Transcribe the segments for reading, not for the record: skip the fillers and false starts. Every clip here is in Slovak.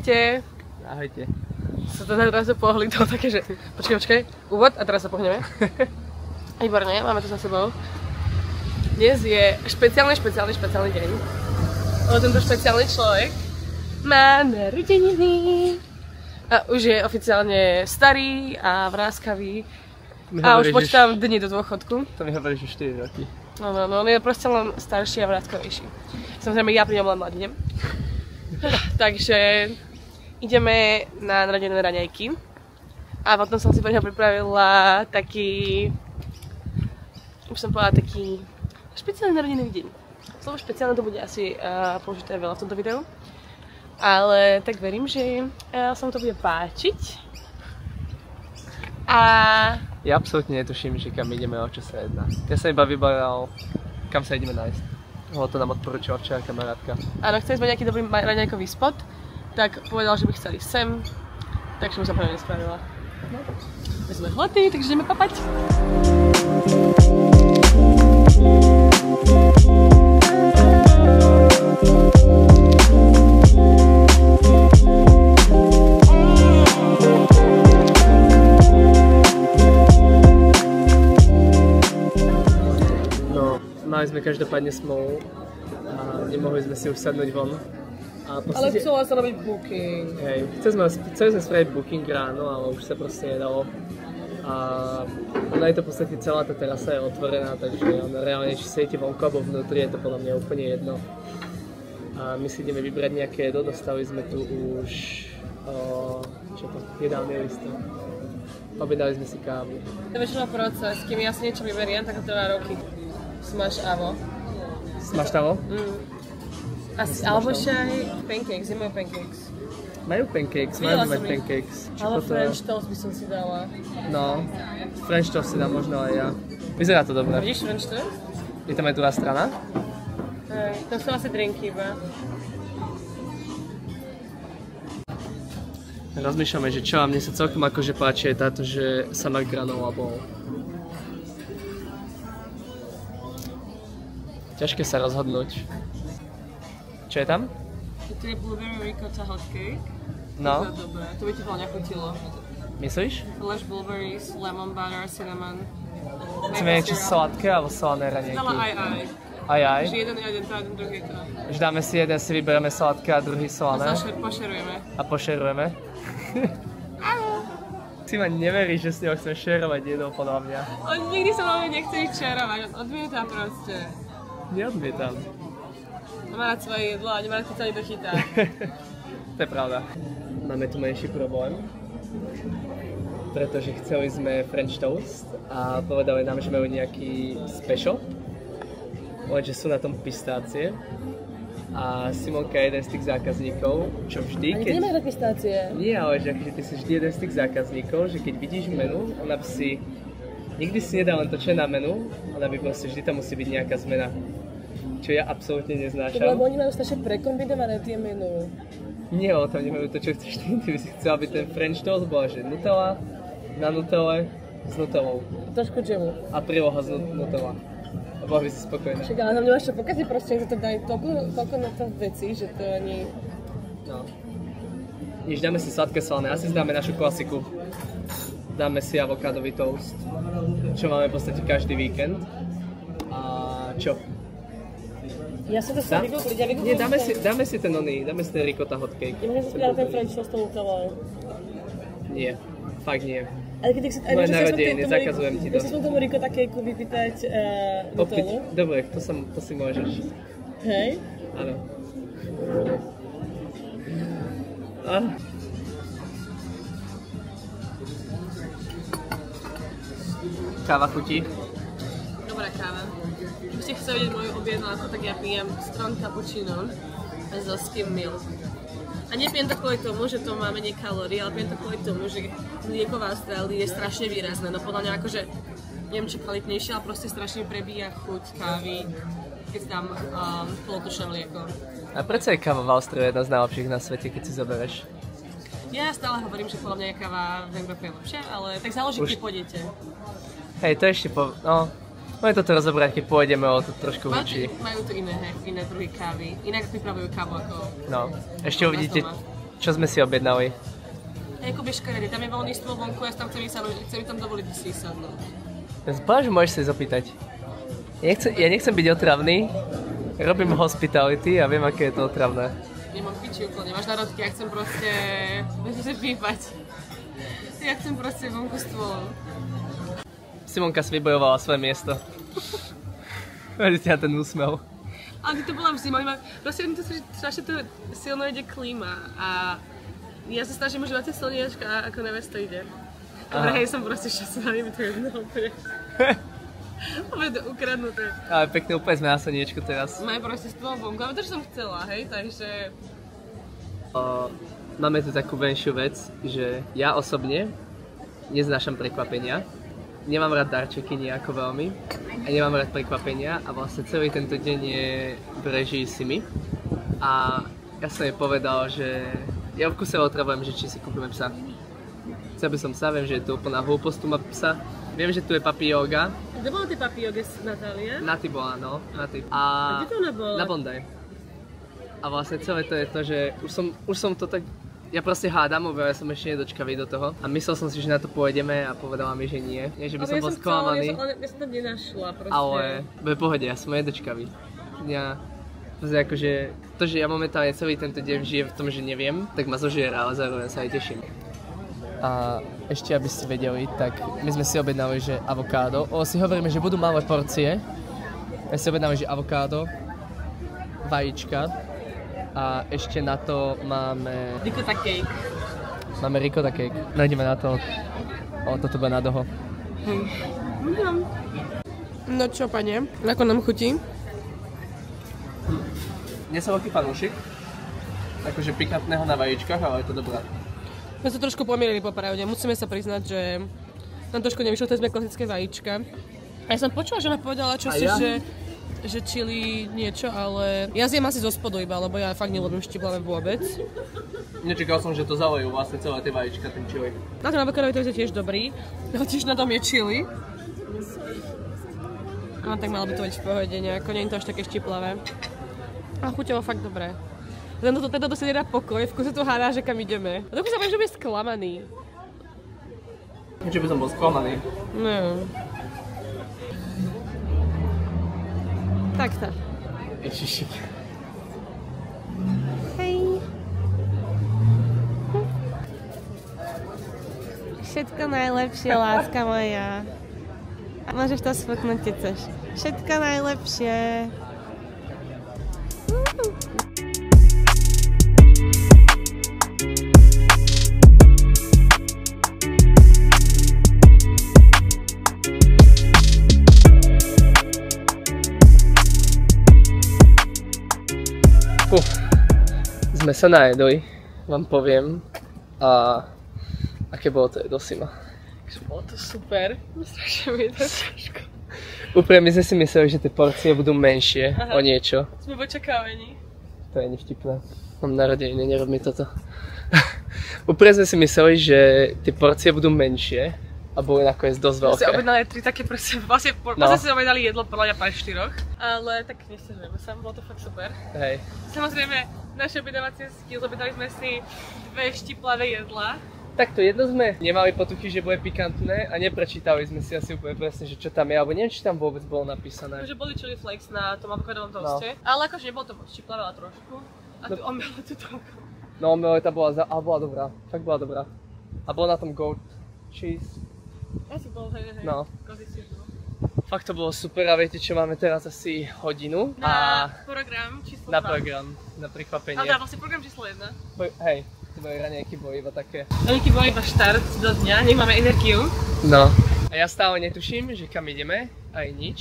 Ahojte. Ahojte. Sa to teraz pohli, to také, že počkaj, úvod a teraz sa pohneme. Výborne, máme to za sebou. Dnes je špeciálny deň. Ale tento špeciálny človek má narodeniny. A už je oficiálne starý a vráskavý. A už počítam dni do dôchodku. To mi hovoríš už 4 roky. No, on je proste len starší a vráskavejší. Samozrejme, ja pri ňom len mladnem. Takže ideme na narodenové raňajky. A potom som si pre neho pripravila taký... Už som povedala taký špeciálny narodený deň. Slovo špeciálne to bude asi použité veľa v tomto videu. Ale tak verím, že sa mu to bude páčiť. A... Ja absolútne netuším, že kam ideme, o čo sa jedná. Ja som iba vyberal, kam sa ideme nájsť. To nám odporúčila včera kamarátka. Áno, chceli sme nejaký dobrý raňajkový spot, tak povedal, že by chceli sem. Takže mu som práve nespravila. No. My sme hladní, takže ideme papať. Mali sme každopádne smolu a nemohli sme si už sadnúť von. Ale chcela sa robiť booking. Hej, chceli sme spraviť booking ráno, ale už sa proste nedalo. A ona je to v podstate celá tá terasa je otvorená, takže reálne či sedíte vonku alebo vnútri, je to podľa mňa úplne jedno. A my si ideme vybrať nejaké jedlo, dostali sme tu už jedálny listok. Objednali sme si kávu. To je väčšinou proces, kým ja si niečo vyberiem, tak to trvá roky. Smash avo. Smash avo? Alebo aj pancakes, nemajú pancakes. Majú pancakes, majú mať pancakes. Ale French toast by som si dala. No, French toast si dám možno aj ja. Vyzerá to dobre. Vidíš French toast? Je tam aj druhá strana? Hej, tam sú asi drinky iba. Rozmýšľame, že čo a mne sa celkom akože páči je táto, že summer granola bowl. Ťažké sa rozhodnúť. Čo je tam? Tu je blueberry ricotta hot cake. No. To je dobré, to by ti veľa nechutilo. Myslíš? Flash blueberries, lemon butter, cinnamon. Chceme niečo sladké alebo slané raňajky? Dala aj. Aj? Že jeden druhý to. Že dáme si jeden, si vyberieme sladké a druhý slané? A pošerujeme. A pošerujeme? Si ma neveríš, že s ňou chcem šerovať jedlo podľa mňa. On nikdy sa mnou nechce ich šerovať, on odmieta proste. Neodmietam. Má rád svoje jedlo a nemá rád, keď sa niekto chytá. To je pravda. Máme tu menší problém, pretože chceli sme French toast a povedali nám, že majú nejaký special, lenže sú na tom pistácie. A Simonka je jeden z tých zákazníkov, čo vždy, keď... Ani nemáš pistácie. Nie, ale že ty si vždy jeden z tých zákazníkov, že keď vidíš menu, ona by si... Nikdy si nedá len to, čo je na menu, ona by proste vždy tam musí byť nejaká zmena. Čo ja absolútne neznášam. Lebo oni majú strašne prekombinované tie menu. Nie, ale tam nemajú to, čo chceš ty. Ty by si chcel, aby ten French toast bola, že Nutella, na Nutelle, s Nutellou. Trošku džemu. A príloha z Nutella. Bola by si spokojná. Však ale nám nemáš čo pokaziť, proste to dali toľko na to veci, že to ani... No. Než dáme si sladké slané, asi dáme našu klasiku. Dáme si avokádový toast, čo máme v podstate každý víkend. A čo? Ja som to chcel vygoogliť, Nie, dáme si ten ricotta hot cake. Nemôžem si spraviť ten French toast tomu Nutellou. Nie, fakt nie. Ale keď si moje narodeniny, zakazujem ti to. Môžeš som tomu ricotta cakeu vypýtať Nutellu? Dobre, to si môžeš. Hej? Áno. Káva chutí? Dobrá káva. Keď ste chceli vidieť moju objednávku, tak ja pijem strong cappuccino so skim milk. A nepijem to kvôli tomu, že to má menej kalórií, ale pijem to kvôli tomu, že mlieko v Austrálii je strašne výrazné. No podľa mňa akože, neviem či kvalitnejšie, ale proste strašne prebíja chuť kávy, keď tam polotučné mlieko. A prečo je káva v Austrálii jedna z najlepších na svete, keď si zoberieš? Ja stále hovorím, že podľa mňa je káva v Európe lepšia, ale tak záleží, keď pôjdete. Hej, to ešte no, môžeme toto rozobrať, keď pôjdeme o to trošku väčší. Majú tu iné druhy kávy, inak pripravujú kávu ako... No, ešte Čo sme si objednali? Jakoby škaredý, tam je voľný stôl vonku, ja tam chcem tam dovoliť si sadnúť. Ja si povedal, že môžeš si zapýtať. Ja nechcem byť otravný, robím hospitality a viem, aké je to otravné. Nemám piči úplne, máš národky, ja chcem proste... Môžeš vypať. Ja chcem proste vonku stôl. Simonka si vybojovala svoje miesto. Vidíte na ten úsmev. Ale to bola v zima, proste to strašne to silno ide klíma a ja sa snažím užívať tie slniečka, ako nevesta ide. Dobre, hej, som proste šťastná, mi to jedno úplne. Máme to ukradnuté. Ale pekne úplne sme na slniečku teraz. Máme proste stôl vonku, ale to, čo som chcela, hej, takže... Máme tu takú menšiu vec, že ja osobne neznášam prekvapenia. Nemám rád darčeky nejako veľmi a nemám rád prekvapenia a vlastne celý tento deň je v režii Simi. A ja som jej povedal, že ja v kuse otravujem, že či si kúpime psa. Chcel by som psa, viem, že je to úplná hlúposť, tu má psa. Viem, že tu je Papi Yoga. Kde bola tie Papi Yoga, Natália? Naty bola, no. Naty. A kde to ona bola? Na Bondi. A vlastne celé to je to, že už som to tak... Ja proste hádam, lebo ja som ešte nedočkavý do toho. A myslel som si, že na to pôjdeme a povedala mi, že nie. Nie, že by som bol sklamaný. Ja som tam nenašla proste. Ale v pohode, ja som nedočkavý. Ja... Akože, to, že ja momentálne celý tento deň žijem v tom, že neviem, tak ma zožiera, ale zároveň sa aj teším. A ešte aby ste vedeli, tak my sme si objednali, že avokádo. Si hovoríme, že budú malé porcie. My si objednali, že avokádo, vajíčka a ešte na to máme... Ricotta cake. Máme ricotta cake. Nájdeme na to. Toto bude na dlho. No čo, pane? Ako nám chutí? Nie som veľký fanúšik. Akože pikantného na vajíčkach, ale je to dobré. My sa trošku pomýlili po pravde. Musíme sa priznať, že nám trošku nevyšlo, to sme klasické vajíčka. A ja som počula, že ona povedala čosi, že chili niečo, ale ja zjem asi zo spodu iba, lebo ja fakt neľúbim štiplavé vôbec. Nečakal som, že to zalejú vlastne celé tie vajíčka, ten chili. Na ten avokádový to je tiež dobrý, ale tiež na tom je chili. No tak malo by to byť v pohode nejako, nie je to až také štiplavé. A chuťovo fakt dobré. Tento si nedá pokoj, v kuse tu hádá, že kam ideme. A dokonca poviem, že bude sklamaný. Že by som bol sklamaný. No. Takto. Ježiši. Hej. Všetko najlepšie, láska moja. Môžeš to sfotnúť, keď chceš. Všetko najlepšie. Sme sa najedli, vám poviem, a aké bolo to do Sima. Bolo to super, strašne mi to ťažko. Úprimne my sme si mysleli, že tie porcie budú menšie. Aha. O niečo. Sme v očakávaní. To je nevtipné. Mám narodeniny, nerob mi toto. Úprimne sme si mysleli, že tie porcie budú menšie a boli nakoniec dosť veľké. Vlastne objednali 3 také proste, vlastne si objednali jedlo podľa mňa pár 4, ale tak nestiažujeme sa, bolo to fakt super. Hej. Samozrejme, naše objednávacie skills, objednali sme si 2 štiplavé jedlá. Takto jedno sme nemali potuchy, že bude pikantné a neprečítali sme si asi úplne presne, že čo tam je, alebo neviem, či tam vôbec bolo napísané. Takže boli chili flakes na tom avokádovom toaste, ale akože nebolo to moc štiplavé, ale trošku. A tu omele tu toľko. No omele tá bola dobrá, fakt bola dobrá. A bolo na tom goat cheese. Asi bol, hej. No. Fakt to bolo super a viete čo, máme teraz asi hodinu. Na program číslo 2. Na program, na prekvapenie. Ale vlastne program číslo 1. Hej. Tvoje raňajky boli iba také. Raňajky boli iba štart do dňa, nech máme energiu. No. A ja stále netuším, že kam ideme, aj nič.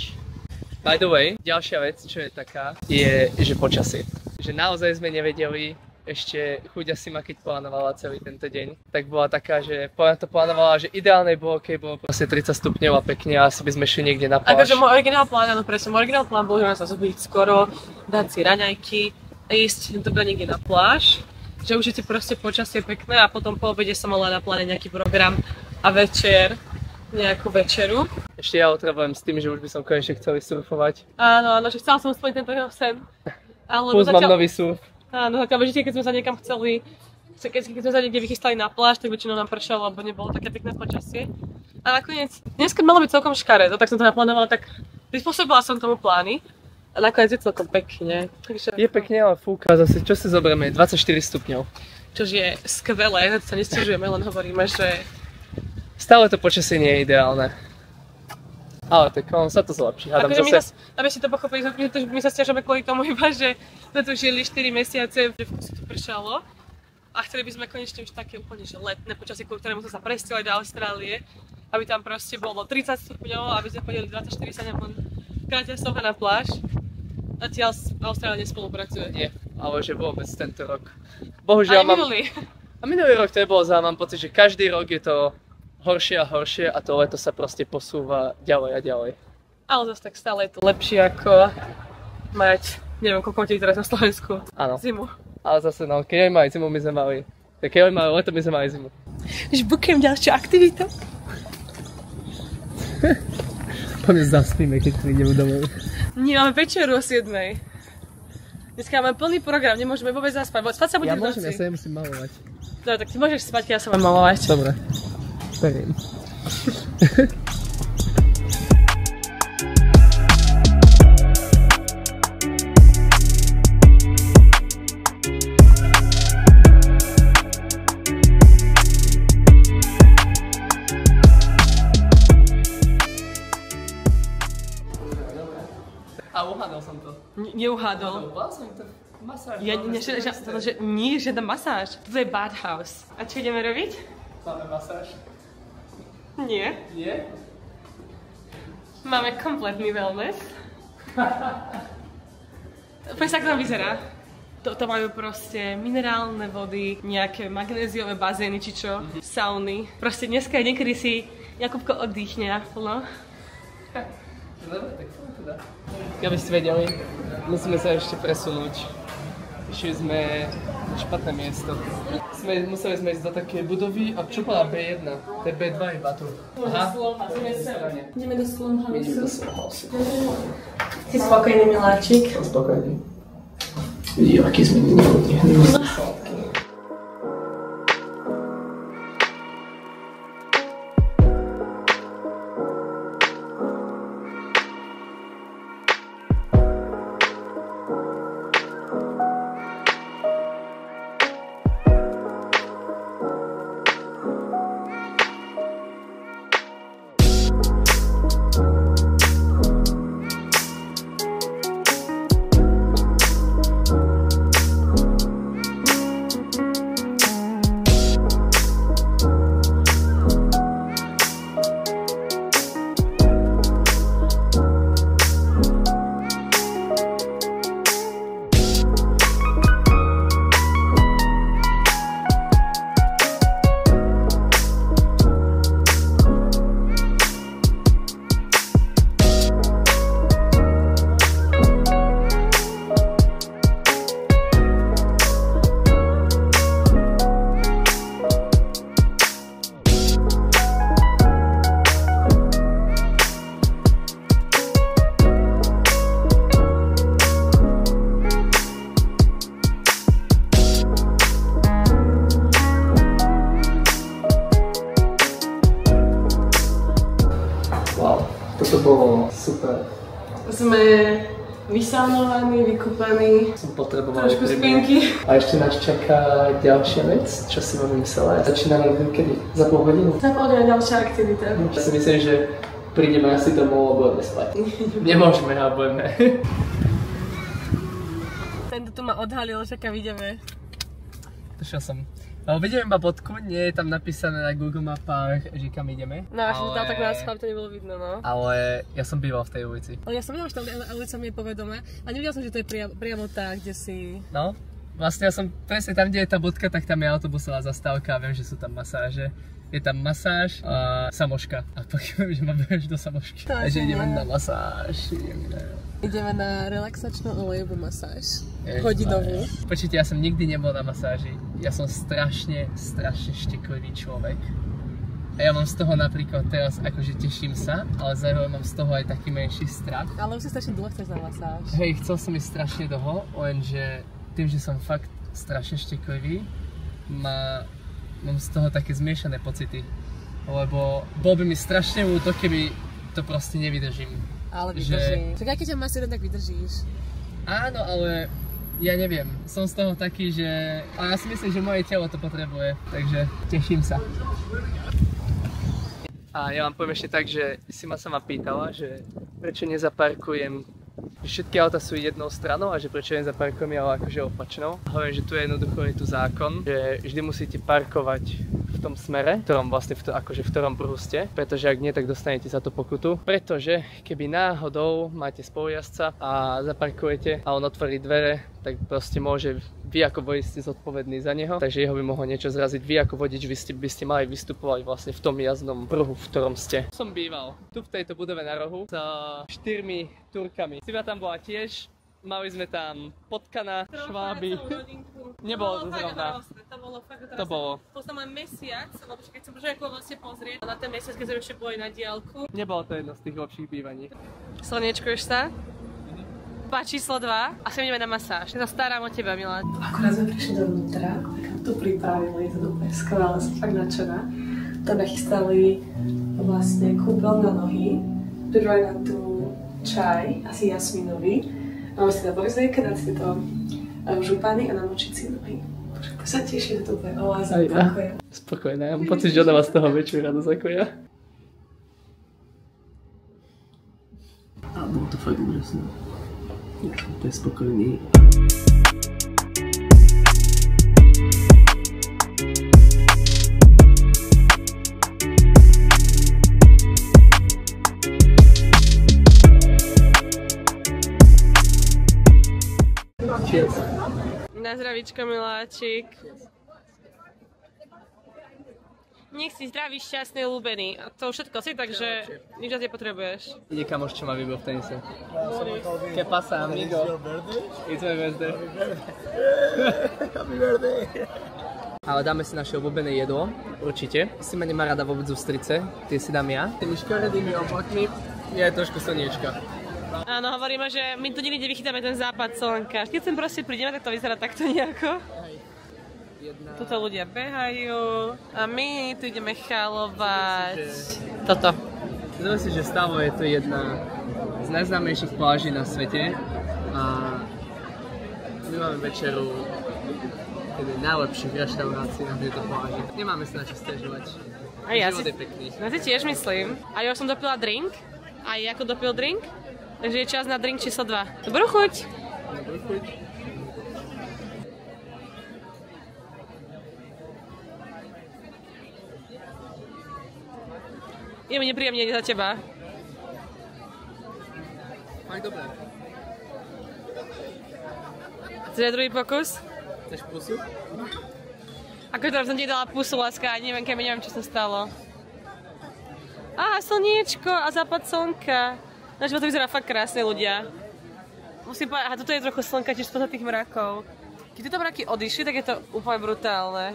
By the way, ďalšia vec, čo je taká, je, že počasie. Že naozaj sme nevedeli, ešte chuť asi ma keď plánovala celý tento deň, tak bola taká, že to plánovala, že ideálne bolo, keď bolo proste 30 stupňov a pekne a asi by sme šli niekde na pláž. Akože môj originál plán, áno presne, môj originál plán bol, že mám sa zobudiť skoro, dať si raňajky a ísť dobre niekde na pláž. Že už je proste počasie pekné a potom po obede som mala na pláne nejaký program a večer, nejakú večeru. Ešte ja otravujem s tým, že už by som konečne chcel surfovať. Áno, že chcela som splniť tento sen. Plus mám nový surf. Áno, zatiaľ keď sme sa niekam chceli keď sme sa niekde vychystali na pláž, tak väčšinou nám pršalo, lebo nebolo také pekné počasie. A nakoniec, dneska malo byť celkom škaredo, tak som to naplánovala, tak prispôsobila som tomu plány. A nakoniec je celkom pekne. Takže... Je pekne, ale fúka zase, čo si zoberieme, 24 stupňov. Čož je skvelé, sa nesťažujeme, len hovoríme, že... Stále to počasie nie je ideálne. Ale tak on sa to zlepší. Aby si to pochopili, že my sa sťažujeme kvôli tomu iba, že sme tu žili 4 mesiace, že v kuse tu pršalo. A chceli by sme konečne už také úplne že letné počasie, kvôli ktorému sa presťahovali do Austrálie. Aby tam proste bolo 30 stupňov, aby sme chodili 24/7 kráťa soha na pláž. Zatiaľ Austrália nespolupracuje. Nie, ale že vôbec tento rok. Bohužiaľ minulý rok to je bolo zaujímavé, mám pocit, že každý rok je to horšie a horšie a to leto sa proste posúva ďalej a ďalej. Ale zase tak stále je to lepšie ako mať, neviem koľko máte teraz na Slovensku, zimu. Ale zase no, keď aj mali zimu, my sme mali, keď aj mali leto, my sme mali zimu. Už bukujem ďalšiu aktivitu. Poďme zaspíme, keď prídeme domov. Nie, máme večeru o 7. Dneska máme plný program, nemôžeme vôbec zaspať, spať sa bude v noci. Ja sa musím malovať. Dobre, tak ty môžeš spať, keď ja sa mám malovať. Dobre. Verím. A uhádol som to. Neuhádol. Masáž. Nie, žiadna masáž. Toto je bathhouse. A čo ideme robiť? Máme masáž. Nie. Nie? Máme kompletný wellness. Poď sa, ako tam vyzerá. To majú proste minerálne vody, nejaké magnéziové bazény či čo, sauny. Proste dneska niekedy si Jakubko oddychne naplno. Dobre, tak som teda. Keby ste vedeli, musíme sa ešte presunúť. Išli sme na špatné miesto. Museli sme ísť do také budovy a čo bola B1? To je B2 iba tu. Aha. Ideme do Slumhousu. Ideme do Slumhousu. Si spokojný, miláčik? Som spokojný. Vidí, aký sme nehodní. Toto bolo super. Sme vysaunovaní, vykúpaní. Som potreboval trošku spinky. A ešte nás čaká ďalšia vec, čo si mám myslela. Začíname kedy? Za pol hodinu? Za pol hodinu ďalšia aktivita. Ja si myslím, že prídeme asi domov a budeme spať. Nemôžeme a budeme. Tento tu ma odhalil, že kam ideme. Došiel som. No, vidím iba bodku, nie je tam napísané na Google mapách, že kam ideme. No, až ale... tak nás to nebolo vidno, no. Ale ja som býval v tej ulici. Ale ja som vedel, že tá ulica mi je povedomá a nevidel som, že to je priamo tá, kde si... No, vlastne ja som presne tam, kde je tá bodka, tak tam je autobusová zastávka a viem, že sú tam masáže. Je tam masáž a samoška. A pochybujem, že ma berieš do samošky. Takže ideme na masáž. Ideme na relaxačnú olejovú masáž. Hodinovú. Počujte, ja som nikdy nebol na masáži. Ja som strašne šteklivý človek. A ja mám z toho napríklad teraz, akože teším sa, ale zároveň mám z toho aj taký menší strach. Ale už si strašne dlho chceš na masáž. Hej, chcel som ísť strašne dlho, lenže tým, že som fakt strašne šteklivý, mám z toho také zmiešané pocity. Lebo bol by mi strašne ľúto, keby to proste nevydržím. Ale vydržíš. Tak aj keď ťa máš jeden, tak vydržíš. Áno, ale ja neviem. Som z toho taký, že... A ja si myslím, že moje telo to potrebuje. Takže teším sa. A ja vám poviem ešte tak, že si ma sama pýtala, že prečo nezaparkujem, že všetky auta sú jednou stranou a že prečo nezaparkujem ale akože opačnou. Hovorím, že tu je jednoducho je tu zákon, že vždy musíte parkovať v tom smere, v ktorom vlastne v ktorom pruhu ste, pretože ak nie, tak dostanete za to pokutu. Pretože keby náhodou máte spolujazdca a zaparkujete a on otvorí dvere, tak proste môže, vy ako vodič ste zodpovední za neho, takže jeho by mohlo niečo zraziť. Vy ako vodič by ste mali vystupovať vlastne v tom jazdnom pruhu, v ktorom ste. Som býval tu v tejto budove na rohu s 4 Turkami. Siva tam bola tiež. Mali sme tam potkana, šváby. Nebolo to zrovna. To bolo. Potom aj mesiac, lebo keď som možno vlastne pozrieť na ten mesiac, keď sme ešte boli na diaľku. Nebolo to jedno z tých lepších bývaní. Slniečkuješ sa? Pá číslo 2 a sem ideme na masáž. Ja sa starám o teba, milá. Akurát sme prišli dovnútra, tak nám tu pripravili, je to úplne skvelé, som fakt nadšená. Tam nachystali vlastne kúpeľ na nohy, pridali nám tu čaj, asi jasminový. Máme si na bojzejke, dať si to župany a namočiť si nohy. Bože, ako sa teším, že to bude oáza, ďakujem. Spokojné, ja mám pocit, že ona vás z toho väčšiu radosť ako ja. A bolo to fakt úžasné. To je spokojný. Cheers. Na zdravíčko, miláčik. Nech si zdravý, šťastný, ľúbený. A to všetko si, takže nič viac nepotrebuješ. Ide kamoš, čo ma vybil v tenise. ¿Qué pasa, amigo? It's my birthday. Happy birthday. Ale dáme si naše obľúbené jedlo, určite. Si ma nemá rada vôbec ústrice, tie si dám ja. Tými škaredými oblakmi je trošku slniečka. Áno, hovoríme, že my tu nikde vychytáme ten západ slnka. Keď sem proste prídeme, tak to vyzerá takto nejako. Tuto ľudia behajú a my tu ideme chalovať. Toto. Zaujímavé si, že Stavo je to jedna z najznámejších pláží na svete a my máme večeru v jednej najlepších reštaurácií na tejto pláži. Nemáme sa na čo sťažovať. A ja Život je pekný. Ja si tiež myslím. A ja som dopila drink. A ako dopil drink. Takže je čas na drink číslo 2. Dobrú chuť! Dobrú chuť. Je mi nepríjemne za teba. Fakt dobré. Chceš druhý pokus? Chceš pusu? Ako teraz som ti dala pusu, láska, a neviem, čo sa stalo. Á, slniečko a západ slnka. Na život to vyzerá fakt krásne, ľudia. Musím povedať, aha, toto je trochu slnka tiež spoza tých mrakov. Keď tieto mraky odišli, tak je to úplne brutálne.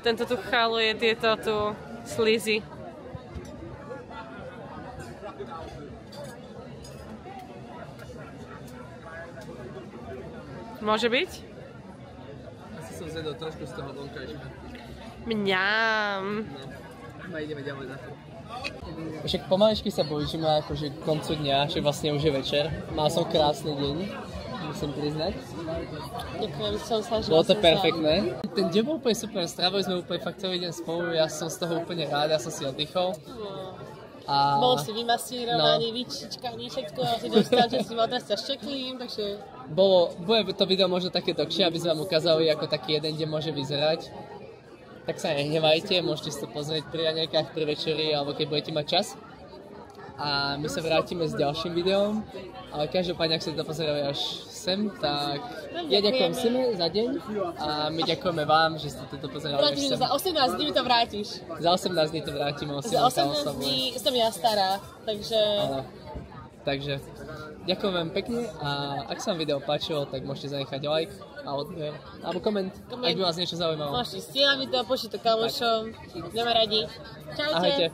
Tento tu chaluje tieto tu slízy. Môže byť? Asi som zjedol trošku z toho vonkajška. Mňam. No, ideme ďalej na to. Však pomaličky sa blížime akože k koncu dňa, že vlastne už je večer. Mal som krásny deň, musím priznať. Ďakujem, som sa Bolo to perfektné. Ten deň bol úplne super, strávili sme úplne fakt celý deň spolu, ja som z toho úplne rád, ja som si oddychol. A... Bol si vymasírovaný, vyčičkaný, všetko, a si dostal, že si mal teraz ťa šteklím, takže... Bude to video možno také dlhšie, aby sme vám ukázali, ako taký jeden deň môže vyzerať. Tak sa nehnevajte, môžete si to pozrieť pri raňajkách, pri večeri, alebo keď budete mať čas. A my sa vrátime s ďalším videom, ale každopádne, ak ste to pozerali až sem, tak ja ďakujem Sime za deň a my ďakujeme vám, že ste toto pozerali až sem. Za 18 dní mi to vrátiš. Za 18 dní to vrátime, Za 18 dní som ja stará, takže... Áno. Takže ďakujem vám pekne a ak sa vám video páčilo, tak môžete zanechať like a odber, alebo koment, ak by vás niečo zaujímalo. Môžete stielať mi to, pošli to kamošom, budeme radi. Čaute. Ahojte.